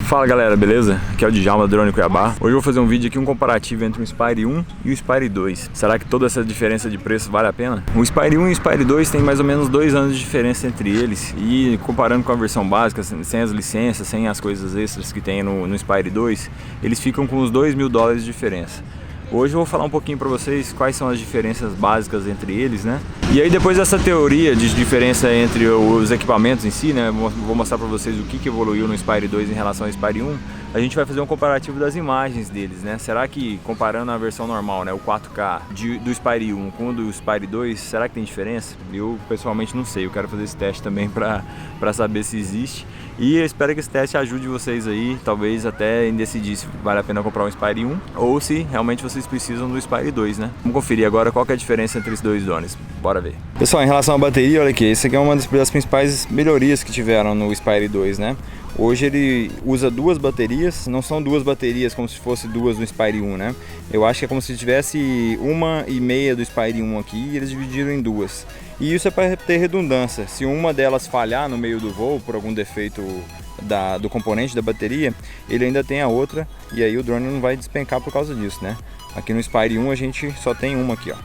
Fala galera, beleza? Aqui é o Djalma do Drone Cuiabá. Hoje eu vou fazer um vídeo aqui, um comparativo entre o Inspire 1 e o Inspire 2. Será que toda essa diferença de preço vale a pena? O Inspire 1 e o Inspire 2 tem mais ou menos 2 anos de diferença entre eles. E comparando com a versão básica, sem as licenças, sem as coisas extras que tem no Inspire 2, eles ficam com uns $2.000 de diferença. Hoje eu vou falar um pouquinho para vocês quais são as diferenças básicas entre eles, né? E aí depois dessa teoria de diferença entre os equipamentos em si, né? Vou mostrar para vocês o que evoluiu no Inspire 2 em relação ao Inspire 1. A gente vai fazer um comparativo das imagens deles, né? Será que comparando a versão normal, né? O 4K do Inspire 1 com o do Inspire 2, será que tem diferença? Eu pessoalmente não sei, eu quero fazer esse teste também para saber se existe. E eu espero que esse teste ajude vocês aí, talvez até em decidir se vale a pena comprar o Inspire 1 ou se realmente vocês precisam do Inspire 2, né? Vamos conferir agora qual que é a diferença entre os dois drones. Bora ver. Pessoal, em relação à bateria, olha aqui, essa aqui é uma das principais melhorias que tiveram no Inspire 2, né? Hoje ele usa duas baterias, não são duas baterias como se fosse duas do Inspire 1, né? Eu acho que é como se tivesse 1,5 do Inspire 1 aqui e eles dividiram em duas. E isso é para ter redundância. Se uma delas falhar no meio do voo por algum defeito do componente da bateria, ele ainda tem a outra e aí o drone não vai despencar por causa disso, né? Aqui no Inspire 1 a gente só tem uma aqui, ó.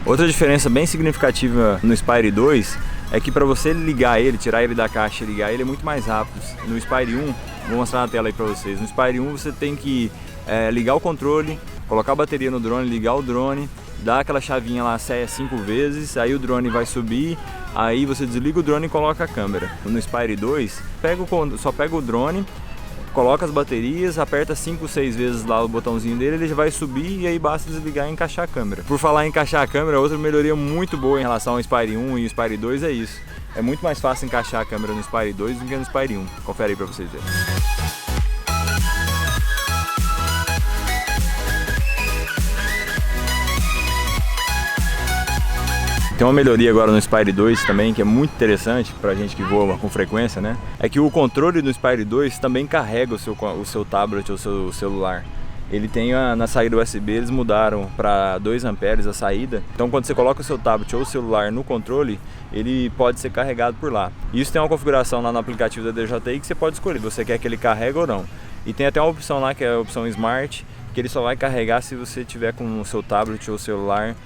Outra diferença bem significativa no Inspire 2 é que para você ligar ele, tirar ele da caixa e ligar ele é muito mais rápido. No Inspire 1, vou mostrar na tela aí para vocês. No Inspire 1 você tem que ligar o controle, colocar a bateria no drone, ligar o drone, dar aquela chavinha lá 5 vezes, aí o drone vai subir, aí você desliga o drone e coloca a câmera. No Inspire 2, só pega o drone, coloca as baterias, aperta 5, 6 vezes lá o botãozinho dele, ele já vai subir e aí basta desligar e encaixar a câmera. Por falar em encaixar a câmera, outra melhoria muito boa em relação ao Inspire 1 e o Inspire 2 é isso. É muito mais fácil encaixar a câmera no Inspire 2 do que no Inspire 1. Confere aí pra vocês verem. Tem uma melhoria agora no Inspire 2 também, que é muito interessante pra gente que voa com frequência, né? É que o controle do Inspire 2 também carrega o seu tablet ou o seu celular. Ele tem na saída USB, eles mudaram para 2 amperes a saída. Então quando você coloca o seu tablet ou o celular no controle, ele pode ser carregado por lá. Isso tem uma configuração lá no aplicativo da DJI que você pode escolher, você quer que ele carregue ou não. E tem até uma opção lá que é a opção Smart, que ele só vai carregar se você tiver com o seu tablet ou o celular,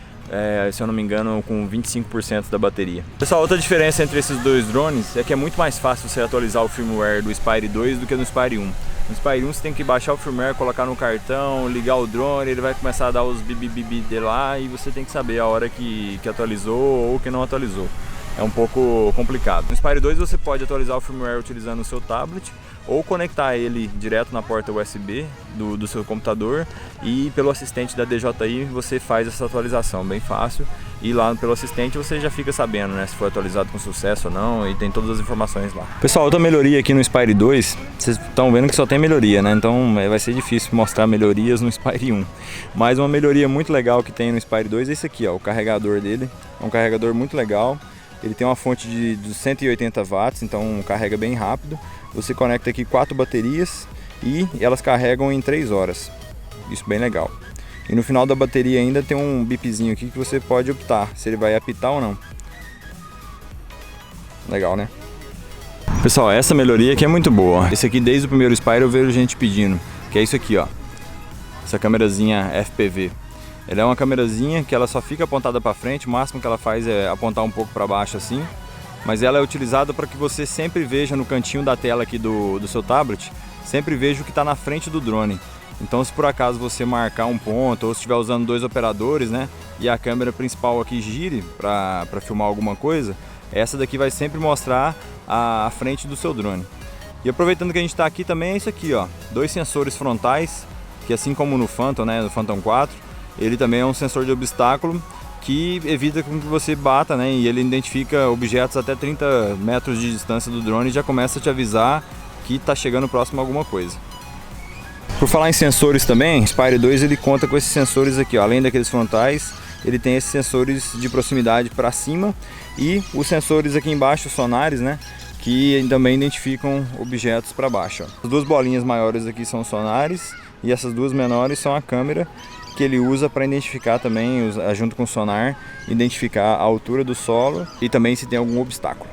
se eu não me engano, com 25% da bateria. Pessoal, outra diferença entre esses dois drones é que é muito mais fácil você atualizar o firmware do Inspire 2 do que no Inspire 1. No Inspire 1 você tem que baixar o firmware, colocar no cartão, ligar o drone, ele vai começar a dar os bibi de lá e você tem que saber a hora que atualizou ou que não atualizou. É um pouco complicado. No Inspire 2 você pode atualizar o firmware utilizando o seu tablet ou conectar ele direto na porta USB do seu computador e pelo assistente da DJI você faz essa atualização bem fácil e lá pelo assistente você já fica sabendo, né, se foi atualizado com sucesso ou não e tem todas as informações lá. Pessoal, outra melhoria aqui no Inspire 2, vocês estão vendo que só tem melhoria, né, então vai ser difícil mostrar melhorias no Inspire 1. Mas uma melhoria muito legal que tem no Inspire 2 é esse aqui, ó, o carregador dele, é um carregador muito legal. Ele tem uma fonte de 180 watts, então carrega bem rápido. Você conecta aqui 4 baterias e elas carregam em 3 horas. Isso bem legal. E no final da bateria ainda tem um bipzinho aqui que você pode optar se ele vai apitar ou não. Legal, né? Pessoal, essa melhoria aqui é muito boa. Esse aqui desde o primeiro Inspire eu vejo gente pedindo, que é isso aqui, ó. Essa câmerazinha FPV. Ela é uma câmerazinha que ela só fica apontada para frente, o máximo que ela faz é apontar um pouco para baixo assim, mas ela é utilizada para que você sempre veja no cantinho da tela aqui do seu tablet, sempre veja o que está na frente do drone. Então se por acaso você marcar um ponto ou se estiver usando 2 operadores, né, e a câmera principal aqui gire para filmar alguma coisa, essa daqui vai sempre mostrar a frente do seu drone. E aproveitando que a gente está aqui também é isso aqui, ó, 2 sensores frontais, que assim como no Phantom, né, no Phantom 4, ele também é um sensor de obstáculo que evita que você bata, né? E ele identifica objetos até 30 metros de distância do drone e já começa a te avisar que está chegando próximo a alguma coisa. Por falar em sensores também, o Inspire 2 ele conta com esses sensores aqui, ó. Além daqueles frontais, ele tem esses sensores de proximidade para cima e os sensores aqui embaixo, sonares, né? Que também identificam objetos para baixo, ó. As 2 bolinhas maiores aqui são sonares e essas 2 menores são a câmera que ele usa para identificar também, junto com o sonar, identificar a altura do solo e também se tem algum obstáculo.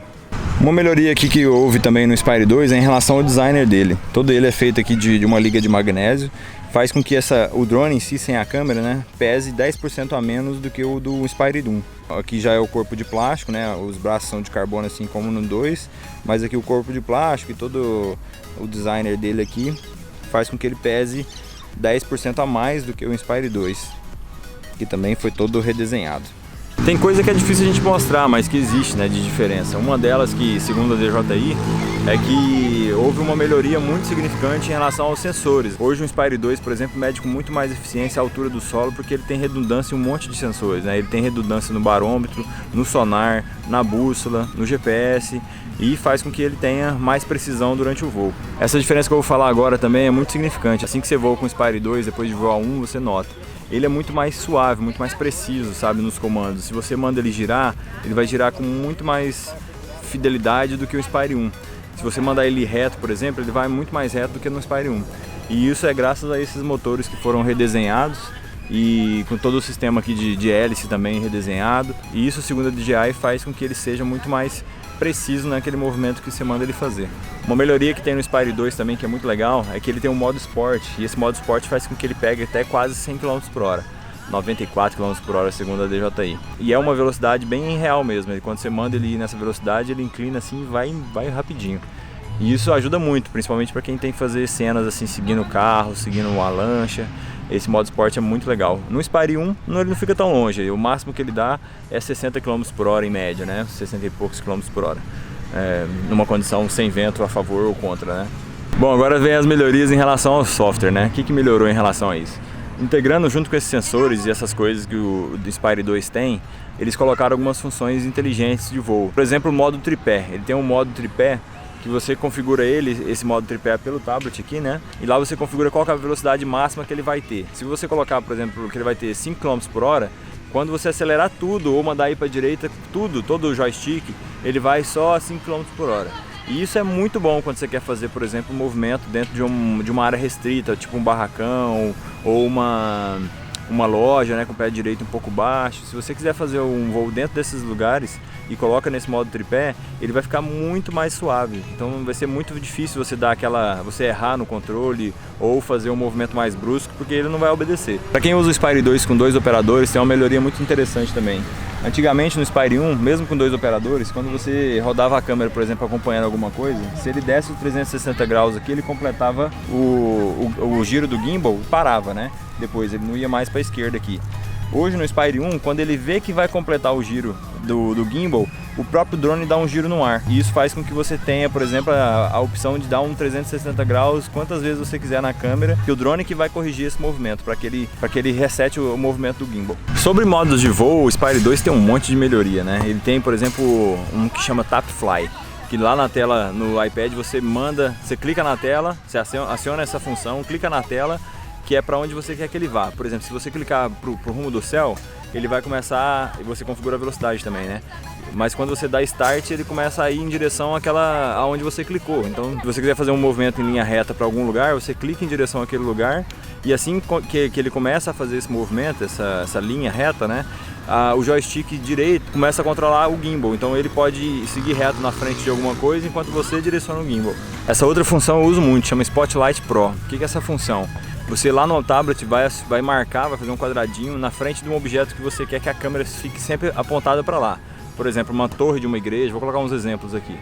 Uma melhoria aqui que houve também no Inspire 2 é em relação ao designer dele. Todo ele é feito aqui de uma liga de magnésio, faz com que o drone em si, sem a câmera, né, pese 10% a menos do que o do Inspire 1. Aqui já é o corpo de plástico, né, os braços são de carbono assim como no 2, mas aqui o corpo de plástico e todo o designer dele aqui faz com que ele pese 10% a mais do que o Inspire 2, que também foi todo redesenhado. Tem coisa que é difícil a gente mostrar, mas que existe, né, de diferença. Uma delas, que segundo a DJI, é que houve uma melhoria muito significante em relação aos sensores. Hoje o Inspire 2, por exemplo, mede com muito mais eficiência a altura do solo, porque ele tem redundância em um monte de sensores, né? Ele tem redundância no barômetro, no sonar, na bússola, no GPS, e faz com que ele tenha mais precisão durante o voo. Essa diferença que eu vou falar agora também é muito significante. Assim que você voa com o Inspire 2, depois de voar 1, você nota. Ele é muito mais suave, muito mais preciso, sabe, nos comandos. Se você manda ele girar, ele vai girar com muito mais fidelidade do que o Inspire 1. Se você mandar ele reto, por exemplo, ele vai muito mais reto do que no Inspire 1. E isso é graças a esses motores que foram redesenhados e com todo o sistema aqui de hélice também redesenhado. E isso, segundo a DJI, faz com que ele seja muito mais preciso naquele movimento que você manda ele fazer. Uma melhoria que tem no Inspire 2 também, que é muito legal, é que ele tem um modo Sport, e esse modo Sport faz com que ele pegue até quase 100 km por hora, 94 km por hora segundo a DJI. E é uma velocidade bem real mesmo, e quando você manda ele ir nessa velocidade, ele inclina assim e vai rapidinho. E isso ajuda muito, principalmente para quem tem que fazer cenas assim, seguindo o carro, seguindo uma lancha. Esse modo Sport é muito legal. No Inspire 1 ele não fica tão longe, o máximo que ele dá é 60 km por hora em média, né? 60 e poucos km por hora, numa condição sem vento a favor ou contra, né? Bom, agora vem as melhorias em relação ao software, né? O que melhorou em relação a isso? Integrando junto com esses sensores e essas coisas que o Inspire 2 tem, eles colocaram algumas funções inteligentes de voo. Por exemplo, o modo tripé. Ele tem um modo tripé que você configura esse modo tripé pelo tablet aqui, né? E lá você configura qual que é a velocidade máxima que ele vai ter. Se você colocar, por exemplo, que ele vai ter 5 km por hora, quando você acelerar tudo ou mandar ir para a direita, todo o joystick, ele vai só a 5 km por hora. E isso é muito bom quando você quer fazer, por exemplo, um movimento dentro de uma área restrita, tipo um barracão ou uma loja, né, com o pé direito um pouco baixo. Se você quiser fazer um voo dentro desses lugares e coloca nesse modo tripé, ele vai ficar muito mais suave. Então vai ser muito difícil você errar no controle ou fazer um movimento mais brusco, porque ele não vai obedecer. Para quem usa o Inspire 2 com 2 operadores, tem uma melhoria muito interessante também. Antigamente no Inspire 1, mesmo com 2 operadores, quando você rodava a câmera, por exemplo, acompanhando alguma coisa, se ele desse os 360 graus aqui, ele completava o giro do gimbal e parava, né? Depois ele não ia mais para a esquerda aqui. Hoje no Inspire 1, quando ele vê que vai completar o giro do gimbal, o próprio drone dá um giro no ar. E isso faz com que você tenha, por exemplo, a opção de dar um 360 graus quantas vezes você quiser na câmera, que o drone que vai corrigir esse movimento, para que ele resete o movimento do gimbal. Sobre modos de voo, o Inspire 2 tem um monte de melhoria, né? Ele tem, por exemplo, um que chama Tap Fly, que lá na tela, no iPad, você clica na tela, você aciona essa função, clica na tela, que é para onde você quer que ele vá. Por exemplo, se você clicar pro rumo do céu, ele vai começar, e você configura a velocidade também, né? Mas quando você dá Start, ele começa a ir em direção aonde você clicou. Então, se você quiser fazer um movimento em linha reta para algum lugar, você clica em direção àquele lugar, e assim que ele começa a fazer esse movimento, essa linha reta, né? O joystick direito começa a controlar o gimbal, então ele pode seguir reto na frente de alguma coisa enquanto você direciona o gimbal. Essa outra função eu uso muito, chama Spotlight Pro. O que é essa função? Você lá no tablet vai marcar, vai fazer um quadradinho na frente de um objeto que você quer que a câmera fique sempre apontada para lá. Por exemplo, uma torre de uma igreja, vou colocar uns exemplos aqui.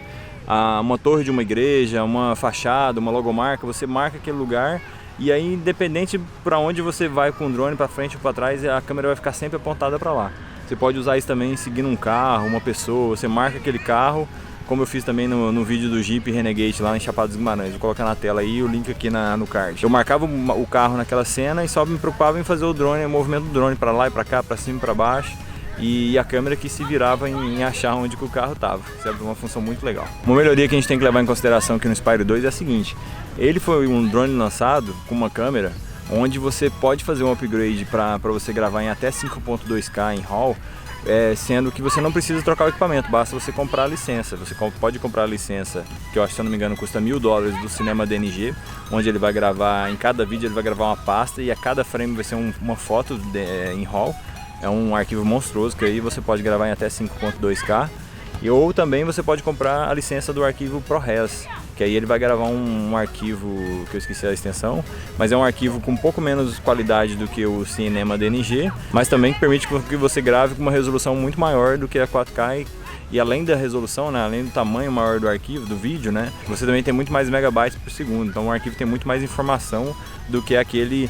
Uma torre de uma igreja, uma fachada, uma logomarca, você marca aquele lugar e aí, independente para onde você vai com o drone, para frente ou para trás, a câmera vai ficar sempre apontada para lá. Você pode usar isso também seguindo um carro, uma pessoa, você marca aquele carro, como eu fiz também no vídeo do Jeep Renegade lá em Chapada dos Guimarães. Vou colocar na tela aí o link aqui no card. Eu marcava o carro naquela cena e só me preocupava em fazer o movimento do drone para lá e para cá, para cima e para baixo. E a câmera que se virava em achar onde que o carro estava. Isso é uma função muito legal. Uma melhoria que a gente tem que levar em consideração aqui no Inspire 2 é a seguinte. Ele foi um drone lançado com uma câmera onde você pode fazer um upgrade para você gravar em até 5.2K em RAW, sendo que você não precisa trocar o equipamento, basta você comprar a licença. Você pode comprar a licença, que eu acho, se eu não me engano, custa $1000 do Cinema DNG, onde ele vai gravar, em cada vídeo ele vai gravar uma pasta e a cada frame vai ser uma foto em RAW. É um arquivo monstruoso que aí você pode gravar em até 5.2K. Ou também você pode comprar a licença do arquivo ProRes, que aí ele vai gravar um arquivo, que eu esqueci a extensão, mas é um arquivo com um pouco menos qualidade do que o Cinema DNG, mas também permite que você grave com uma resolução muito maior do que a 4K e além da resolução, né, além do tamanho maior do arquivo, do vídeo, né, você também tem muito mais megabytes por segundo, então o arquivo tem muito mais informação do que aquele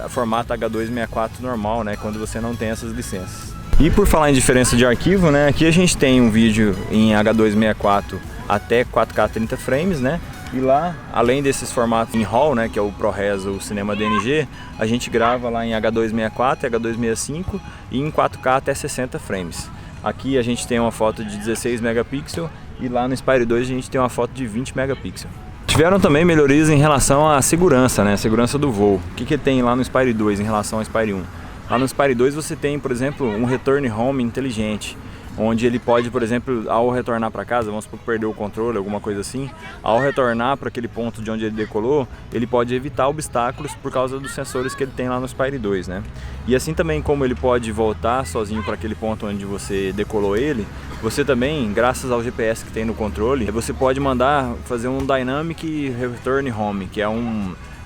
formato H264 normal, né, quando você não tem essas licenças. E por falar em diferença de arquivo, né, aqui a gente tem um vídeo em H264 até 4K 30 frames, né? E lá, além desses formatos em RAW, né, que é o ProRes ou o Cinema DNG, a gente grava lá em H264, H265 e em 4K até 60 frames. Aqui a gente tem uma foto de 16 megapixels e lá no Spyre 2 a gente tem uma foto de 20 megapixels. Tiveram também melhorias em relação à segurança, né, segurança do voo. O que tem lá no Spyre 2 em relação ao Spyre 1? Lá no Spyre 2 você tem, por exemplo, um return home inteligente, onde ele pode, por exemplo, ao retornar para casa, vamos supor que perdeu o controle, alguma coisa assim, ao retornar para aquele ponto de onde ele decolou, ele pode evitar obstáculos por causa dos sensores que ele tem lá no Spyre 2, né? E assim também como ele pode voltar sozinho para aquele ponto onde você decolou ele, você também, graças ao GPS que tem no controle, você pode mandar fazer um Dynamic Return Home, que é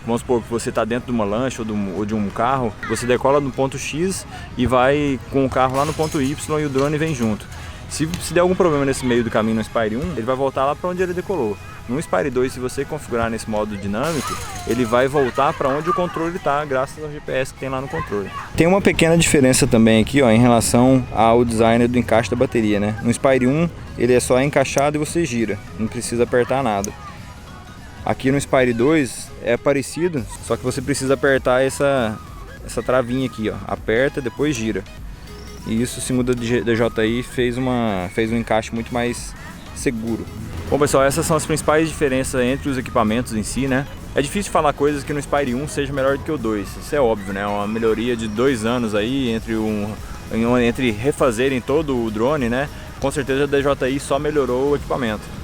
vamos supor que você está dentro de uma lancha ou de um carro, você decola no ponto X e vai com o carro lá no ponto Y e o drone vem junto. Se der algum problema nesse meio do caminho no Spyre 1, ele vai voltar lá para onde ele decolou. No Spyre 2, se você configurar nesse modo dinâmico, ele vai voltar para onde o controle está, graças ao GPS que tem lá no controle. Tem uma pequena diferença também aqui, ó, em relação ao design do encaixe da bateria, né? No Spyre 1, ele é só encaixado e você gira, não precisa apertar nada. Aqui no Spyre 2 é parecido, só que você precisa apertar essa travinha aqui, ó. Aperta, depois gira. E isso, segundo a DJI, fez um encaixe muito mais seguro. Bom pessoal, essas são as principais diferenças entre os equipamentos em si, né? É difícil falar coisas que no Spyre 1 seja melhor do que o 2, isso é óbvio, né? Uma melhoria de 2 anos aí entre refazerem todo o drone, né? Com certeza a DJI só melhorou o equipamento.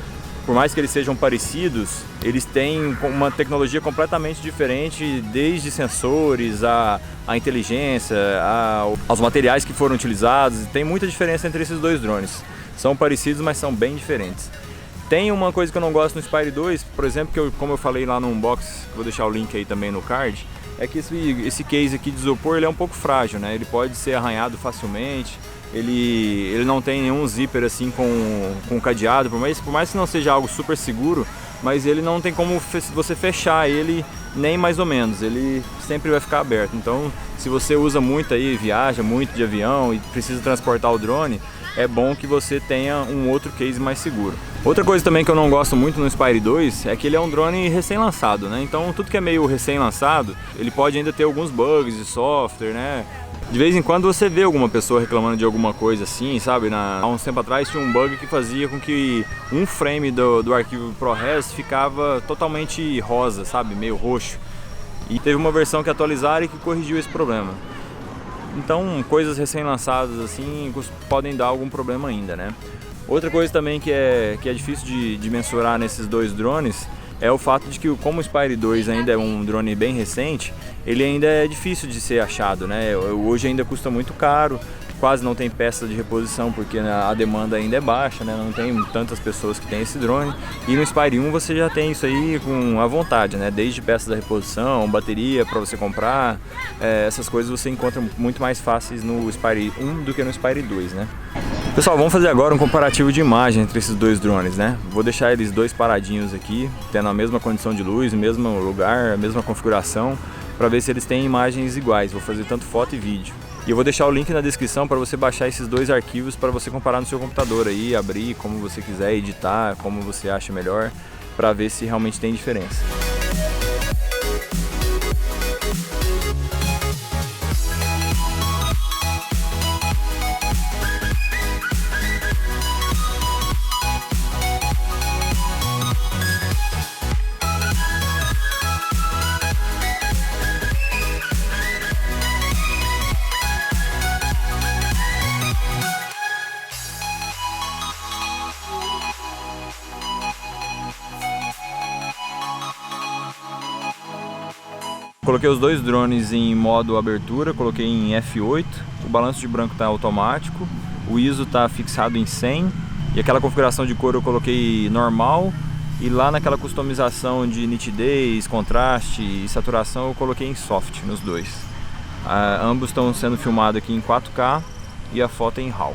Por mais que eles sejam parecidos, eles têm uma tecnologia completamente diferente, desde sensores, a inteligência, aos materiais que foram utilizados. Tem muita diferença entre esses dois drones. São parecidos, mas são bem diferentes. Tem uma coisa que eu não gosto no Spyre 2, por exemplo, que como eu falei lá no unbox, vou deixar o link aí também no card, é que esse case aqui de isopor ele é um pouco frágil, né? Ele pode ser arranhado facilmente. Ele não tem nenhum zíper assim com cadeado, por mais que não seja algo super seguro, mas ele não tem como você fechar ele nem mais ou menos, ele sempre vai ficar aberto. Então se você usa muito aí, viaja muito de avião e precisa transportar o drone, é bom que você tenha um outro case mais seguro. Outra coisa também que eu não gosto muito no Spyre 2 é que ele é um drone recém-lançado, né? Então tudo que é meio recém-lançado, ele pode ainda ter alguns bugs de software, né? De vez em quando você vê alguma pessoa reclamando de alguma coisa assim, sabe? Há uns tempo atrás tinha um bug que fazia com que um frame do arquivo ProRes ficava totalmente rosa, sabe? Meio roxo. E teve uma versão que atualizaram e que corrigiu esse problema. Então, coisas recém-lançadas assim podem dar algum problema ainda, né? Outra coisa também que é difícil de mensurar nesses dois drones é o fato de que, como o Spyre 2 ainda é um drone bem recente, ele ainda é difícil de ser achado, né? Hoje ainda custa muito caro, quase não tem peça de reposição porque a demanda ainda é baixa, né? Não tem tantas pessoas que têm esse drone. E no Spyre 1 você já tem isso aí com a vontade, né? Desde peças da reposição, bateria para você comprar, essas coisas você encontra muito mais fáceis no Spyre 1 do que no Spyre 2, né? Pessoal, vamos fazer agora um comparativo de imagem entre esses dois drones, né? Vou deixar eles dois paradinhos aqui, tendo a mesma condição de luz, o mesmo lugar, a mesma configuração, para ver se eles têm imagens iguais. Vou fazer tanto foto e vídeo. E eu vou deixar o link na descrição para você baixar esses dois arquivos para você comparar no seu computador aí, abrir como você quiser, editar, como você acha melhor, para ver se realmente tem diferença. Coloquei os dois drones em modo abertura, coloquei em F8, o balanço de branco está automático, o ISO tá fixado em 100 e aquela configuração de cor eu coloquei normal, e lá naquela customização de nitidez, contraste e saturação eu coloquei em soft nos dois. Ambos estão sendo filmados aqui em 4K e a foto é em RAW.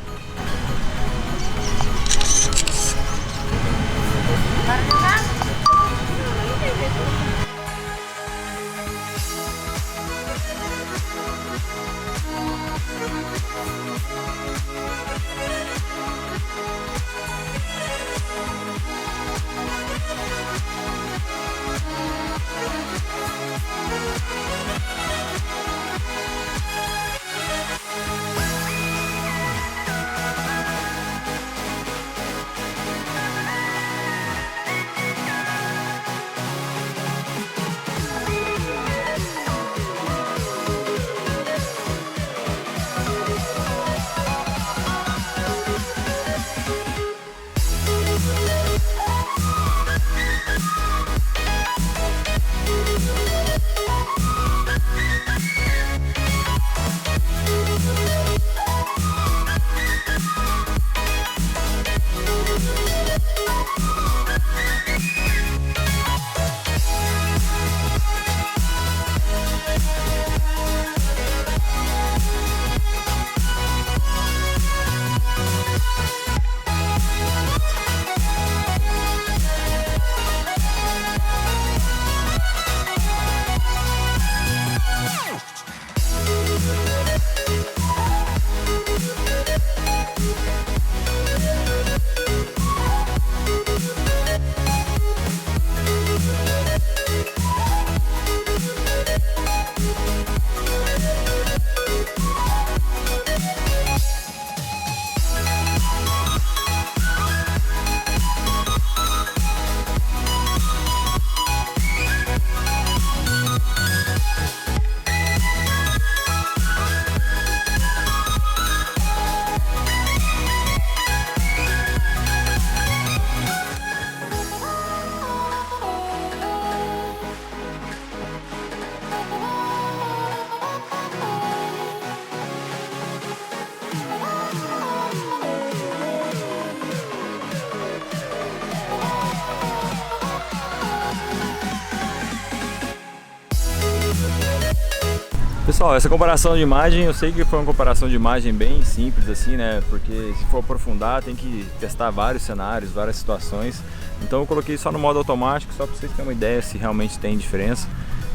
Pessoal, essa comparação de imagem, eu sei que foi uma comparação de imagem bem simples assim, né? Porque se for aprofundar tem que testar vários cenários, várias situações. Então eu coloquei só no modo automático, só para vocês terem uma ideia se realmente tem diferença.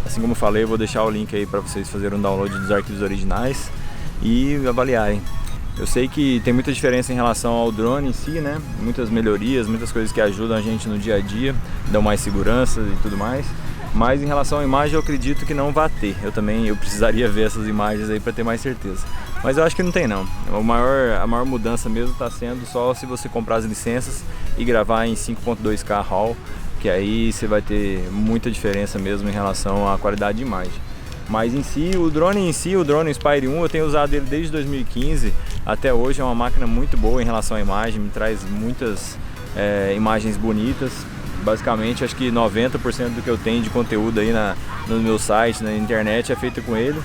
Assim como eu falei, eu vou deixar o link aí para vocês fazerem um download dos arquivos originais e avaliarem. Eu sei que tem muita diferença em relação ao drone em si, né? Muitas melhorias, muitas coisas que ajudam a gente no dia a dia, dão mais segurança e tudo mais. Mas em relação à imagem eu acredito que não vai ter. Eu precisaria ver essas imagens aí para ter mais certeza. Mas eu acho que não tem não. A maior mudança mesmo está sendo só se você comprar as licenças e gravar em 5.2K RAW, que aí você vai ter muita diferença mesmo em relação à qualidade de imagem. Mas em si, o drone Inspire 1, eu tenho usado ele desde 2015 até hoje, é uma máquina muito boa em relação à imagem, me traz muitas imagens bonitas. Basicamente, acho que 90% do que eu tenho de conteúdo aí no meu site, na internet, é feito com ele.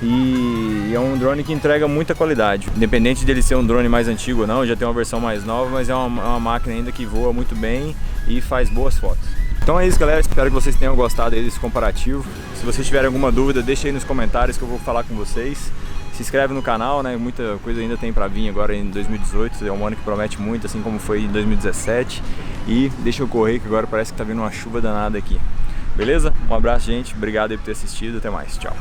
E é um drone que entrega muita qualidade. Independente dele ser um drone mais antigo ou não, já tem uma versão mais nova, mas é uma máquina ainda que voa muito bem e faz boas fotos. Então é isso, galera, espero que vocês tenham gostado aí desse comparativo. Se vocês tiverem alguma dúvida, deixa aí nos comentários que eu vou falar com vocês. Se inscreve no canal, né? Muita coisa ainda tem pra vir agora em 2018, é um ano que promete muito, assim como foi em 2017. E deixa eu correr que agora parece que tá vindo uma chuva danada aqui. Beleza? Um abraço, gente, obrigado aí por ter assistido, até mais, tchau.